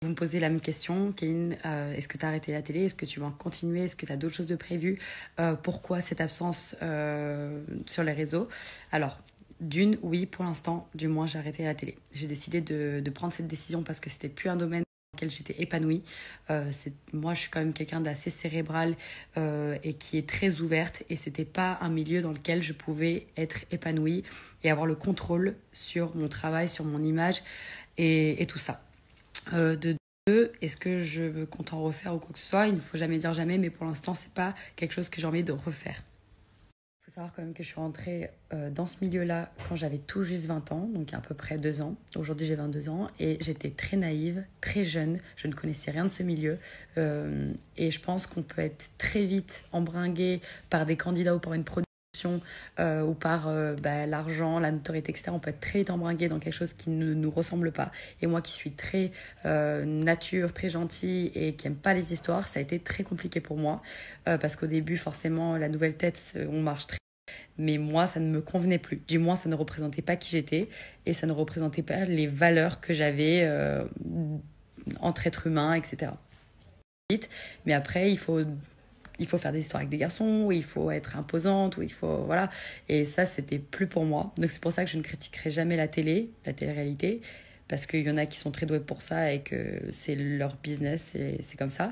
Vous me posez la même question, Kéline, est-ce que tu as arrêté la télé? Est-ce que tu vas continuer? Est-ce que tu as d'autres choses de prévues? Pourquoi cette absence sur les réseaux? Alors, d'une, oui, pour l'instant, du moins, j'ai arrêté la télé. J'ai décidé de prendre cette décision parce que c'était plus un domaine dans lequel j'étais épanouie. Moi, je suis quand même quelqu'un d'assez cérébral et qui est très ouverte. Et c'était pas un milieu dans lequel je pouvais être épanouie et avoir le contrôle sur mon travail, sur mon image et tout ça. De deux, est-ce que je compte en refaire ou quoi que ce soit? Il ne faut jamais dire jamais, mais pour l'instant, c'est pas quelque chose que j'ai envie de refaire. Il faut savoir quand même que je suis rentrée dans ce milieu-là quand j'avais tout juste 20 ans, donc il y a à peu près 2 ans. Aujourd'hui, j'ai 22 ans et j'étais très naïve, très jeune. Je ne connaissais rien de ce milieu. Et je pense qu'on peut être très vite embringué par des candidats ou par une production ou par l'argent, la notoriété, etc. On peut être très vite embringué dans quelque chose qui ne nous ressemble pas. Et moi qui suis très nature, très gentille et qui n'aime pas les histoires, ça a été très compliqué pour moi. Parce qu'au début, forcément, la nouvelle tête, on marche très... Mais moi, ça ne me convenait plus. Du moins, ça ne représentait pas qui j'étais et ça ne représentait pas les valeurs que j'avais entre êtres humains, etc. Mais après, il faut faire des histoires avec des garçons, où il faut être imposante, où il faut... Voilà. Et ça, c'était plus pour moi. Donc c'est pour ça que je ne critiquerai jamais la télé-réalité, parce qu'il y en a qui sont très doués pour ça et que c'est leur business, c'est comme ça.